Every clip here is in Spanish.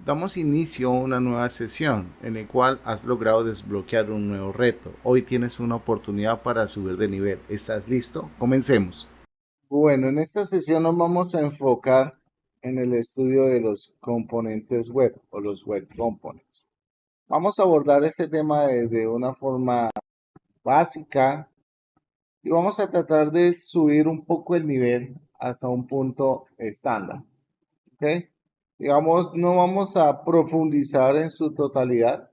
Damos inicio a una nueva sesión en la cual has logrado desbloquear un nuevo reto. Hoy tienes una oportunidad para subir de nivel. ¿Estás listo? Comencemos. Bueno, en esta sesión nos vamos a enfocar en el estudio de los componentes web o los web components. Vamos a abordar este tema de una forma básica y vamos a tratar de subir un poco el nivel hasta un punto estándar. ¿Ok? Digamos, no vamos a profundizar en su totalidad,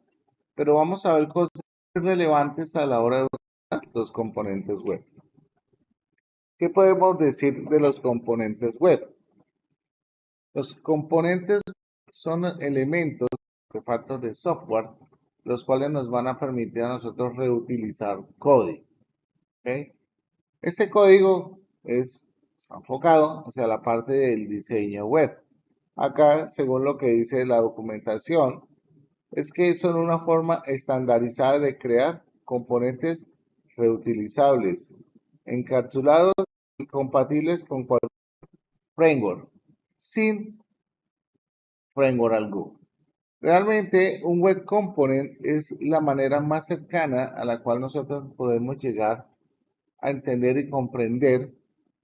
pero vamos a ver cosas relevantes a la hora de usar los componentes web. ¿Qué podemos decir de los componentes web? Los componentes son elementos, artefactos de software, los cuales nos van a permitir a nosotros reutilizar código. ¿Ok? Este código está enfocado hacia la parte del diseño web. Acá, según lo que dice la documentación, es que son una forma estandarizada de crear componentes reutilizables, encapsulados y compatibles con cualquier framework, sin framework alguno. Realmente, un web component es la manera más cercana a la cual nosotros podemos llegar a entender y comprender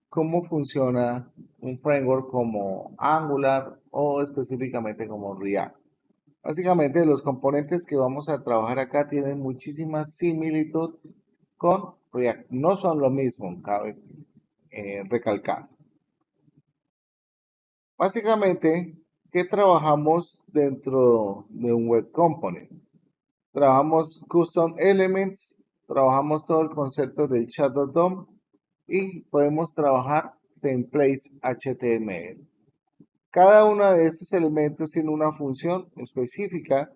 cómo funciona un framework como Angular o específicamente como React. Básicamente los componentes que vamos a trabajar acá tienen muchísima similitud con React. No son lo mismo, cabe recalcar. Básicamente, ¿qué trabajamos dentro de un web component? Trabajamos custom elements, trabajamos todo el concepto del shadow DOM y podemos trabajar templates HTML. Cada uno de estos elementos tiene una función específica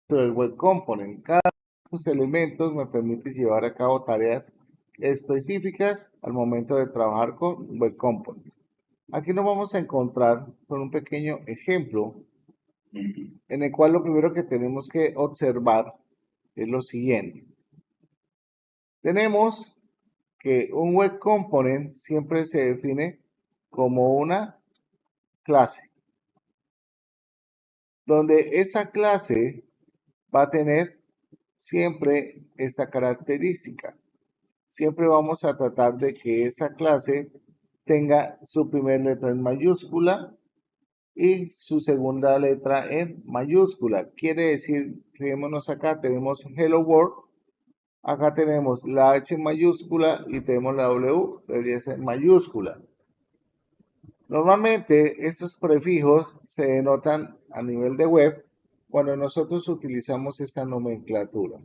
dentro del web component. Cada uno de estos elementos me permite llevar a cabo tareas específicas al momento de trabajar con web components. Aquí nos vamos a encontrar con un pequeño ejemplo en el cual lo primero que tenemos que observar es lo siguiente. Tenemos que un web component siempre se define como una clase, donde esa clase va a tener siempre esta característica. Siempre vamos a tratar de que esa clase tenga su primera letra en mayúscula y su segunda letra en mayúscula. Quiere decir, fijémonos acá, tenemos Hello World, acá tenemos la H en mayúscula y tenemos la W, debería ser mayúscula. Normalmente estos prefijos se denotan a nivel de web cuando nosotros utilizamos esta nomenclatura.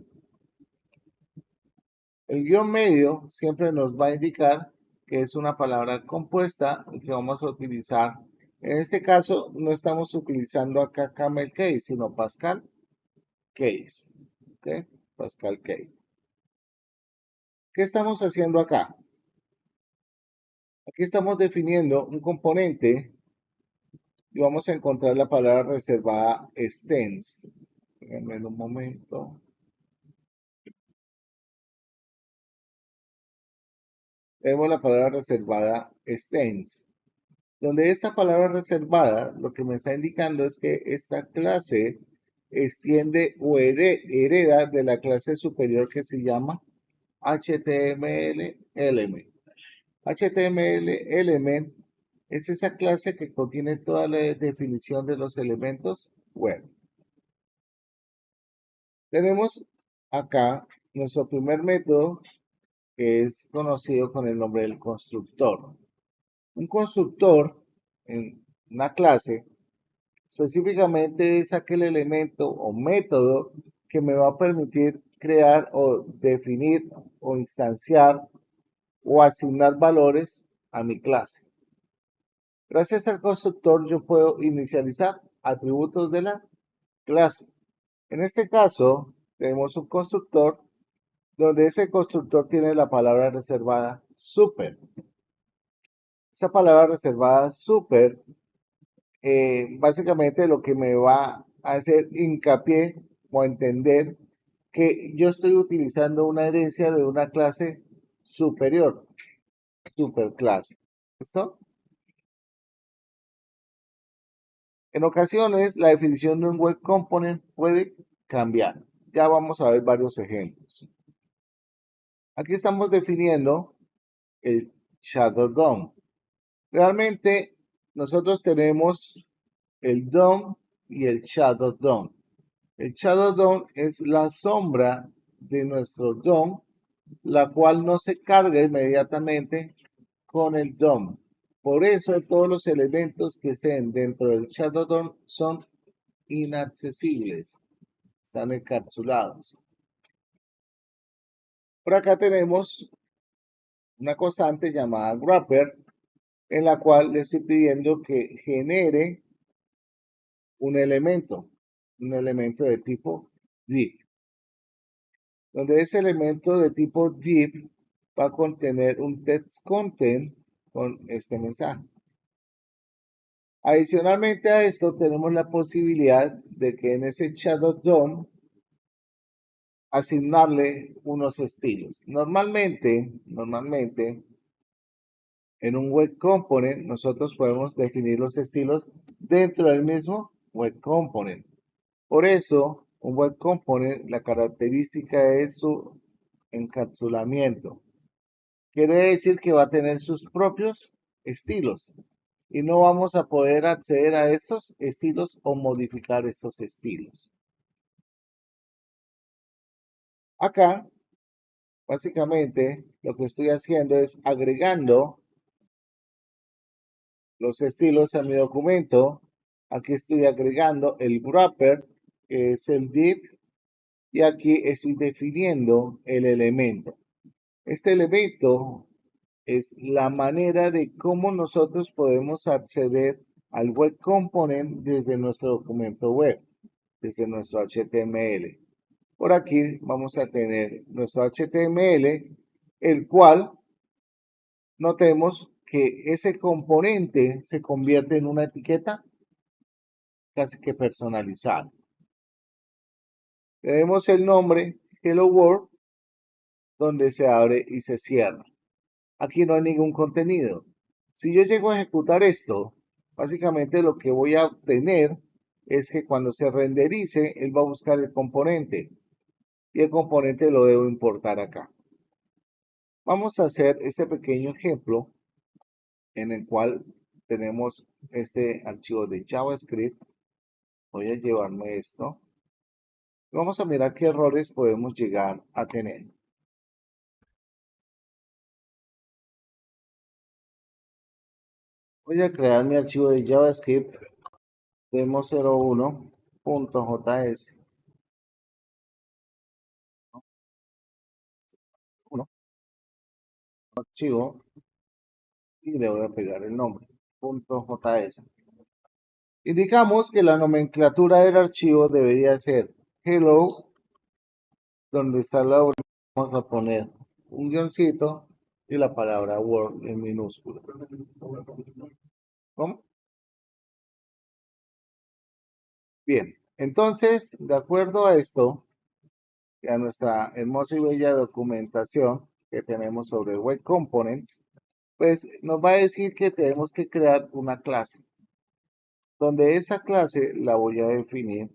El guión medio siempre nos va a indicar que es una palabra compuesta y que vamos a utilizar. En este caso no estamos utilizando acá camel case, sino Pascal case. ¿Ok? Pascal case. ¿Qué estamos haciendo acá? Aquí estamos definiendo un componente y vamos a encontrar la palabra reservada extends. Déjenme un momento. Tenemos la palabra reservada extends, donde esta palabra reservada lo que me está indicando es que esta clase extiende o hereda de la clase superior que se llama HTML element. HTML element es esa clase que contiene toda la definición de los elementos web. Tenemos acá nuestro primer método que es conocido con el nombre del constructor. Un constructor en una clase específicamente es aquel elemento o método que me va a permitir crear o definir o instanciar o asignar valores a mi clase. Gracias al constructor yo puedo inicializar atributos de la clase. En este caso tenemos un constructor donde ese constructor tiene la palabra reservada super. Esa palabra reservada super básicamente lo que me va a hacer hincapié o entender que yo estoy utilizando una herencia de una clase superior, superclase. ¿Listo? En ocasiones, la definición de un web component puede cambiar. Ya vamos a ver varios ejemplos. Aquí estamos definiendo el Shadow DOM. Realmente, nosotros tenemos el DOM y el Shadow DOM. El Shadow DOM es la sombra de nuestro DOM, la cual no se carga inmediatamente con el DOM. Por eso todos los elementos que estén dentro del Shadow DOM son inaccesibles, están encapsulados. Por acá tenemos una constante llamada wrapper, en la cual le estoy pidiendo que genere un elemento de tipo div, donde ese elemento de tipo div va a contener un text content con este mensaje. Adicionalmente a esto, tenemos la posibilidad de que en ese Shadow DOM asignarle unos estilos. Normalmente, en un web component nosotros podemos definir los estilos dentro del mismo web component. Por eso, un web component, la característica es su encapsulamiento. Quiere decir que va a tener sus propios estilos y no vamos a poder acceder a estos estilos o modificar estos estilos. Acá, básicamente, lo que estoy haciendo es agregando los estilos a mi documento. Aquí estoy agregando el wrapper, que es el div, y aquí estoy definiendo el elemento. Este elemento es la manera de cómo nosotros podemos acceder al web component desde nuestro documento web, desde nuestro HTML. Por aquí vamos a tener nuestro HTML, el cual notemos que ese componente se convierte en una etiqueta casi que personalizada. Tenemos el nombre Hello World, donde se abre y se cierra. Aquí no hay ningún contenido. Si yo llego a ejecutar esto, básicamente lo que voy a obtener es que cuando se renderice, él va a buscar el componente y el componente lo debo importar acá. Vamos a hacer este pequeño ejemplo en el cual tenemos este archivo de JavaScript. Voy a llevarme esto. Vamos a mirar qué errores podemos llegar a tener. Voy a crear mi archivo de JavaScript demo01.js. Un archivo y le voy a pegar el nombre, .js. Indicamos que la nomenclatura del archivo debería ser hello, donde está la origen, vamos a poner un guioncito y la palabra word en minúscula. ¿Cómo? Bien, entonces, de acuerdo a esto, y a nuestra hermosa y bella documentación que tenemos sobre Web Components, pues nos va a decir que tenemos que crear una clase, donde esa clase la voy a definir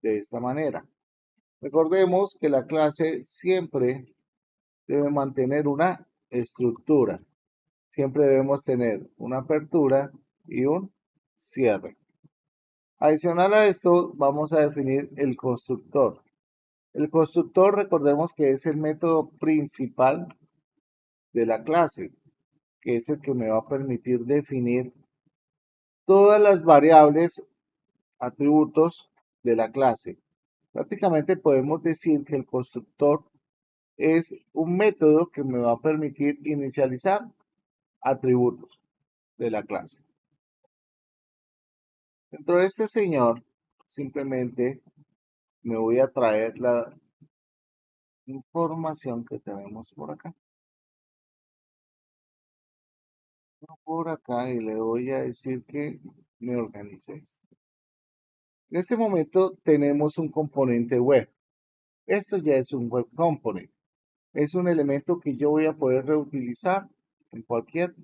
de esta manera. Recordemos que la clase siempre debe mantener una estructura. Siempre debemos tener una apertura y un cierre. Adicional a esto, vamos a definir el constructor. El constructor, recordemos que es el método principal de la clase, que es el que me va a permitir definir todas las variables, atributos de la clase. Prácticamente podemos decir que el constructor es un método que me va a permitir inicializar atributos de la clase. Dentro de este señor, simplemente me voy a traer la información que tenemos por acá. Por acá y le voy a decir que me organice esto. En este momento tenemos un componente web. Esto ya es un web component. Es un elemento que yo voy a poder reutilizar en cualquier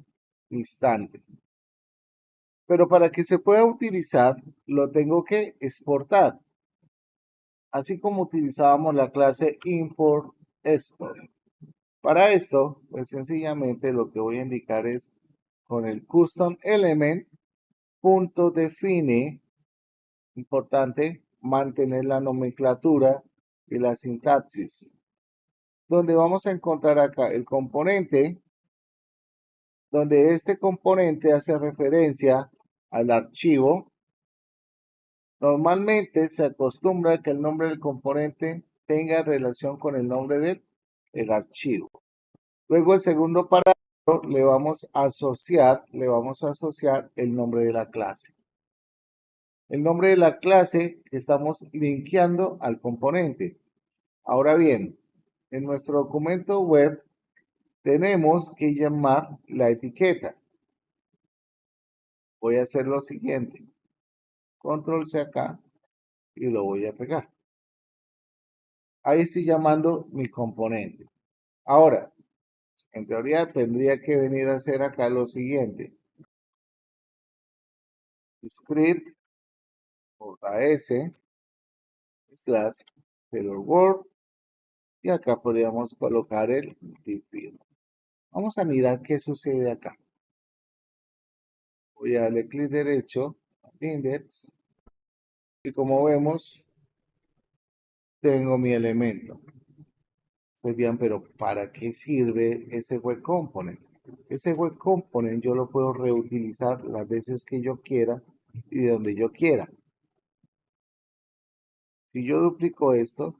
instante. Pero para que se pueda utilizar, lo tengo que exportar, así como utilizábamos la clase import export. Para esto, pues sencillamente lo que voy a indicar es con el custom element punto define, importante mantener la nomenclatura y la sintaxis, donde vamos a encontrar acá el componente, donde este componente hace referencia al archivo. Normalmente se acostumbra que el nombre del componente tenga relación con el nombre del archivo. Luego el segundo parámetro le vamos a asociar el nombre de la clase. El nombre de la clase que estamos linkeando al componente. Ahora bien, en nuestro documento web tenemos que llamar la etiqueta. Voy a hacer lo siguiente. Control C acá y lo voy a pegar. Ahí estoy llamando mi componente. Ahora, en teoría tendría que venir a hacer acá lo siguiente. Script .as slash hello world y acá podríamos colocar el define. Vamos a mirar qué sucede acá. Voy a darle clic derecho, index, y como vemos, tengo mi elemento. Serían, pero ¿para qué sirve ese web component? Ese web component yo lo puedo reutilizar las veces que yo quiera y de donde yo quiera. Si yo duplico esto,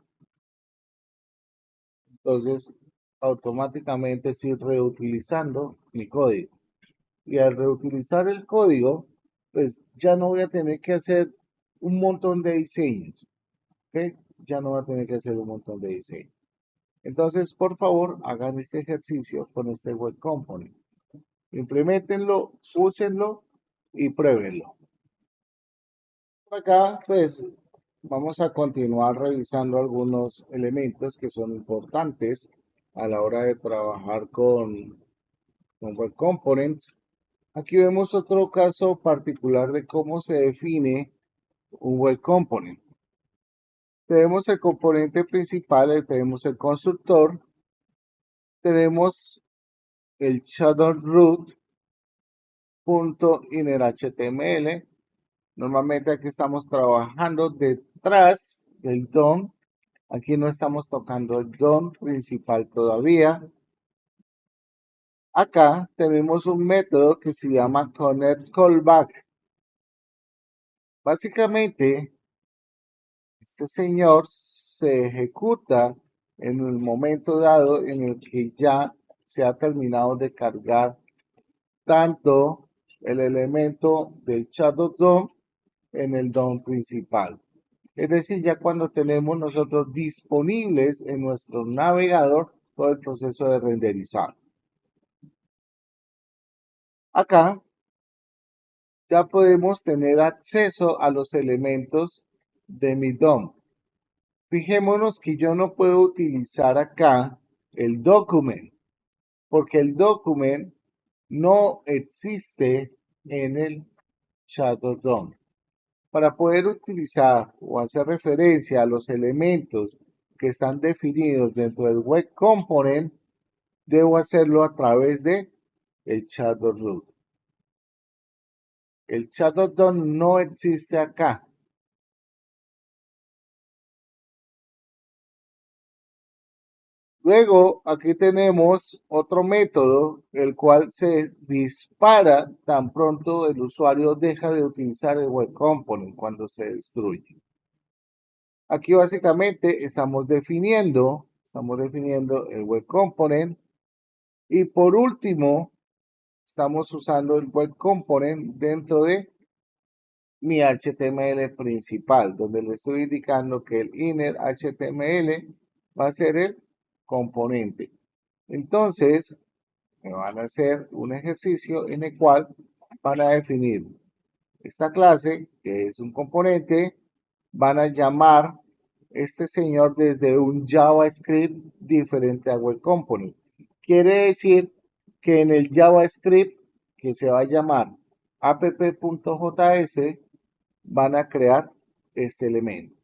entonces automáticamente estoy reutilizando mi código. Y al reutilizar el código, pues ya no voy a tener que hacer un montón de diseños. ¿Ok? Ya no voy a tener que hacer un montón de diseños. Entonces, por favor, hagan este ejercicio con este web component. Implementenlo, úsenlo y pruébenlo. Por acá, pues, vamos a continuar revisando algunos elementos que son importantes a la hora de trabajar con web components. Aquí vemos otro caso particular de cómo se define un web component. Tenemos el componente principal, tenemos el constructor, tenemos el shadow root.innerHTML. Normalmente aquí estamos trabajando detrás del DOM. Aquí no estamos tocando el DOM principal todavía. Acá tenemos un método que se llama connect callback. Básicamente, este señor se ejecuta en el momento dado en el que ya se ha terminado de cargar tanto el elemento del shadow DOM en el DOM principal. Es decir, ya cuando tenemos nosotros disponibles en nuestro navegador todo el proceso de renderizado. Acá ya podemos tener acceso a los elementos de mi DOM. Fijémonos que yo no puedo utilizar acá el document, porque el document no existe en el Shadow DOM. Para poder utilizar o hacer referencia a los elementos que están definidos dentro del web component, debo hacerlo a través de el Shadow Root. El Shadow DOM no existe acá. Luego, aquí tenemos otro método, el cual se dispara tan pronto el usuario deja de utilizar el web component cuando se destruye. Aquí básicamente estamos definiendo el web component y por último estamos usando el web component dentro de mi HTML principal, donde le estoy indicando que el inner HTML va a ser el componente. Entonces, me van a hacer un ejercicio en el cual van a definir esta clase, que es un componente, van a llamar este señor desde un JavaScript diferente a Web Component. Quiere decir que en el JavaScript que se va a llamar app.js van a crear este elemento.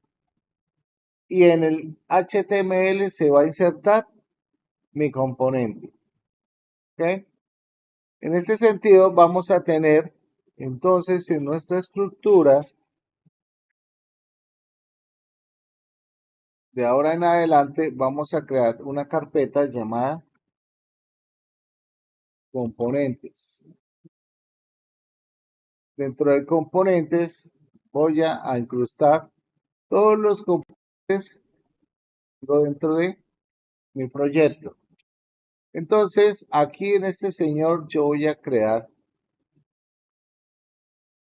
Y en el HTML se va a insertar mi componente. ¿Ok? En ese sentido vamos a tener entonces en nuestra estructura de ahora en adelante vamos a crear una carpeta llamada componentes. Dentro de componentes voy a incrustar todos los componentes dentro de mi proyecto. Entonces aquí en este señor yo voy a crear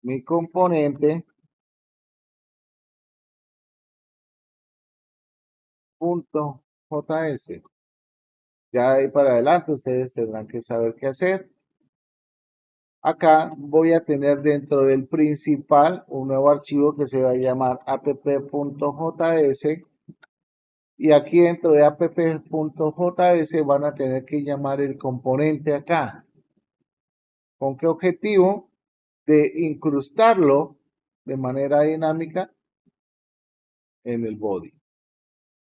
mi componente .js. Ya ahí para adelante ustedes tendrán que saber qué hacer. Acá voy a tener dentro del principal un nuevo archivo que se va a llamar app.js y aquí dentro de app.js van a tener que llamar el componente acá. ¿Con qué objetivo? De incrustarlo de manera dinámica en el body.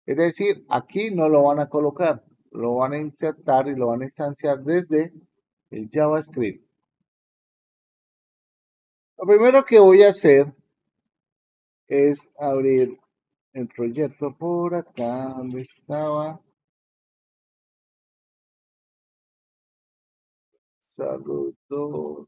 Es decir, aquí no lo van a colocar, lo van a insertar y lo van a instanciar desde el JavaScript. Lo primero que voy a hacer es abrir el proyecto por acá donde estaba. Saludos.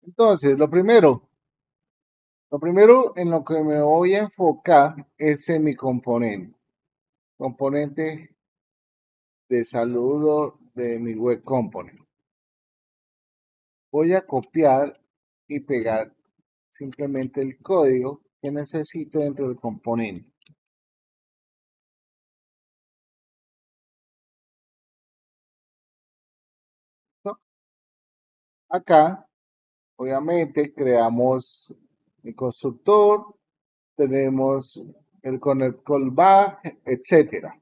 Entonces, lo primero en lo que me voy a enfocar es en mi componente de saludo de mi web component. Voy a copiar y pegar simplemente el código que necesito dentro del componente. ¿No? Acá, obviamente, creamos el constructor, tenemos con el callback, etcétera.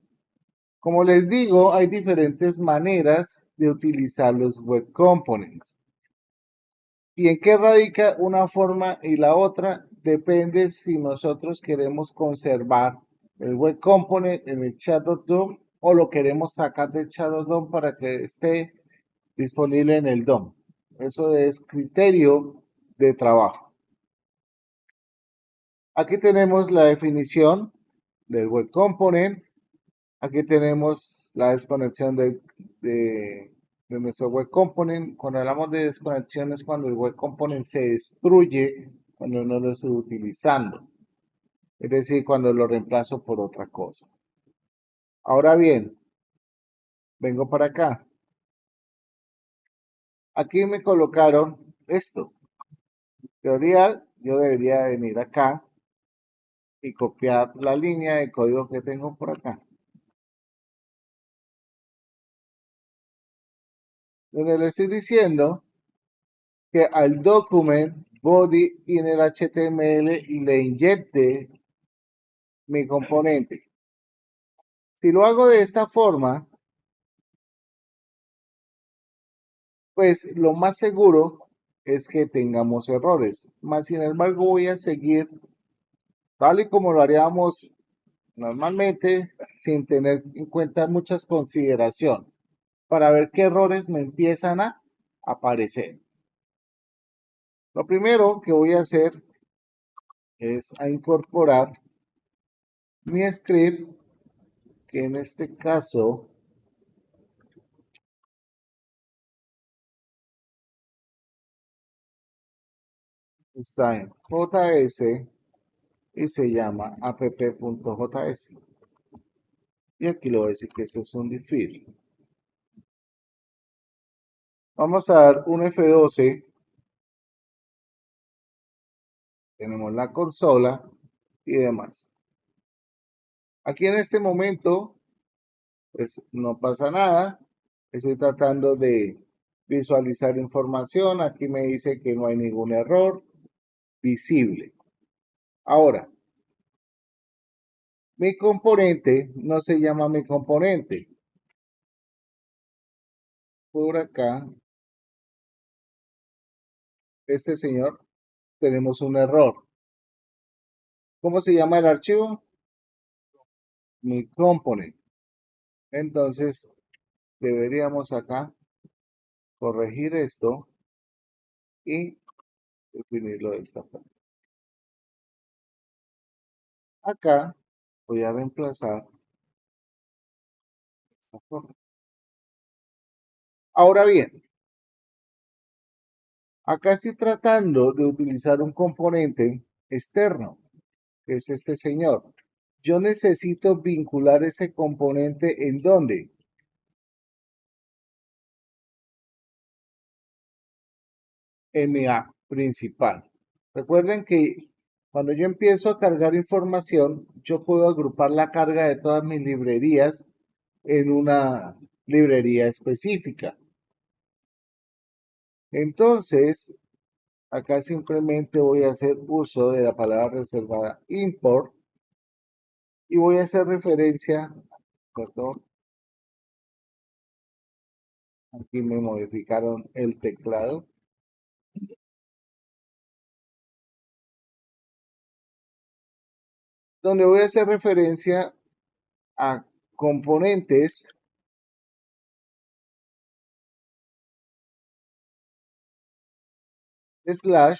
Como les digo, hay diferentes maneras de utilizar los web components. ¿Y en qué radica una forma y la otra? Depende si nosotros queremos conservar el web component en el chat.dom o lo queremos sacar del chat.dom para que esté disponible en el DOM. Eso es criterio de trabajo. Aquí tenemos la definición del web component. Aquí tenemos la desconexión de nuestro web component. Cuando hablamos de desconexión es cuando el web component se destruye cuando no lo estoy utilizando. Es decir, cuando lo reemplazo por otra cosa. Ahora bien, vengo para acá. Aquí me colocaron esto. En teoría, yo debería venir acá y copiar la línea de código que tengo por acá. Donde le estoy diciendo que al document body y en el HTML le inyecte mi componente. Si lo hago de esta forma, pues lo más seguro es que tengamos errores. Más sin embargo, voy a seguir tal y como lo haríamos normalmente, sin tener en cuenta muchas consideraciones, para ver qué errores me empiezan a aparecer. Lo primero que voy a hacer es a incorporar mi script, que en este caso está en JS y se llama app.js. Y aquí le voy a decir que este es un differ. Vamos a dar un F12. Tenemos la consola y demás. Aquí en este momento, pues no pasa nada. Estoy tratando de visualizar información. Aquí me dice que no hay ningún error visible. Ahora, mi componente no se llama mi componente. Por acá, este señor, tenemos un error. ¿Cómo se llama el archivo? Mi component. Entonces, deberíamos acá corregir esto y definirlo de esta forma. Acá voy a reemplazar esta forma. Ahora bien, acá estoy tratando de utilizar un componente externo, que es este señor. Yo necesito vincular ese componente ¿en dónde? En mi app principal. Recuerden que cuando yo empiezo a cargar información, yo puedo agrupar la carga de todas mis librerías en una librería específica. Entonces, acá simplemente voy a hacer uso de la palabra reservada import y voy a hacer referencia, perdón, aquí me modificaron el teclado, donde voy a hacer referencia a componentes slash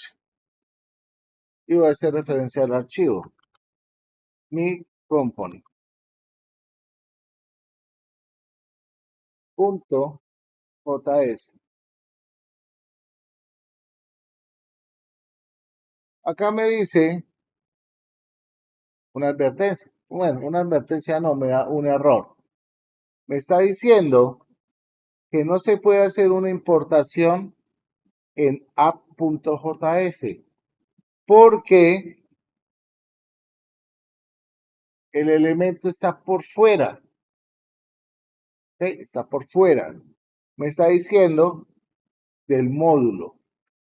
y voy a hacer referencia al archivo, mi component. .js. Acá me dice una advertencia. Bueno, una advertencia no, me da un error. Me está diciendo que no se puede hacer una importación en app.js porque el elemento está por fuera. ¿Okay? Está por fuera. Me está diciendo del módulo.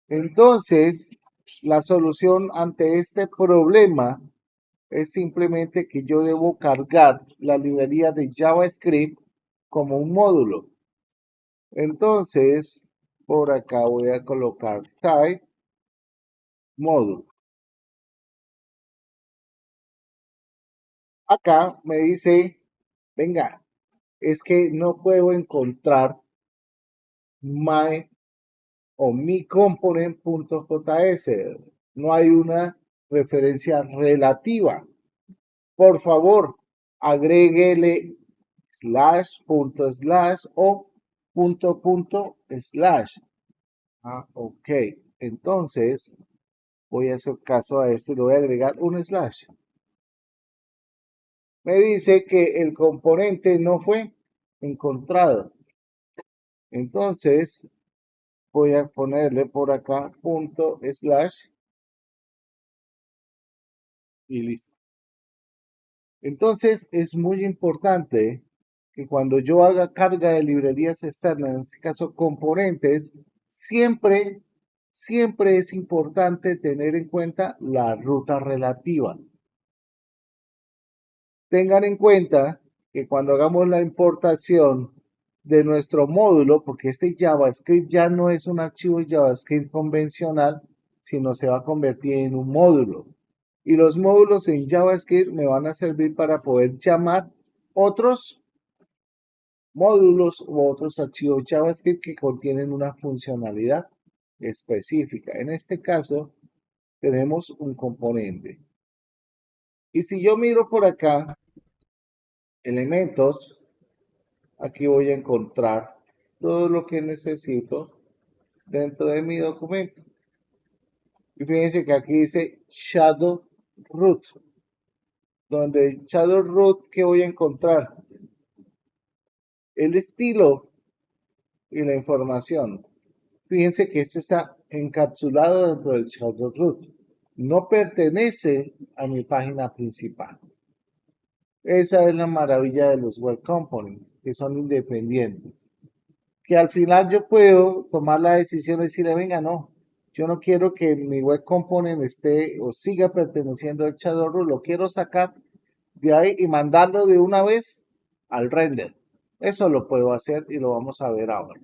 Entonces, la solución ante este problema es simplemente que yo debo cargar la librería de JavaScript como un módulo. Entonces, por acá voy a colocar type módulo. Acá me dice, venga, es que no puedo encontrar my o mi component.js. No hay una referencia relativa. Por favor, agréguele slash, punto slash o punto punto slash. Ah, ok. Entonces, voy a hacer caso a esto y le voy a agregar un slash. Me dice que el componente no fue encontrado. Entonces, voy a ponerle por acá punto slash y listo. Entonces, es muy importante que cuando yo haga carga de librerías externas, en este caso componentes, siempre, siempre es importante tener en cuenta la ruta relativa. Tengan en cuenta que cuando hagamos la importación de nuestro módulo, porque este JavaScript ya no es un archivo JavaScript convencional, sino se va a convertir en un módulo. Y los módulos en JavaScript me van a servir para poder llamar otros módulos u otros archivos JavaScript que contienen una funcionalidad específica. En este caso, tenemos un componente. Y si yo miro por acá, elementos, aquí voy a encontrar todo lo que necesito dentro de mi documento. Y fíjense que aquí dice Shadow Root, donde Shadow Root, ¿qué voy a encontrar? El estilo y la información. Fíjense que esto está encapsulado dentro del Shadow Root. No pertenece a mi página principal. Esa es la maravilla de los web components, que son independientes. Que al final yo puedo tomar la decisión de decirle, venga, no, yo no quiero que mi web component esté o siga perteneciendo al Shadowrun, lo quiero sacar de ahí y mandarlo de una vez al render. Eso lo puedo hacer y lo vamos a ver ahora.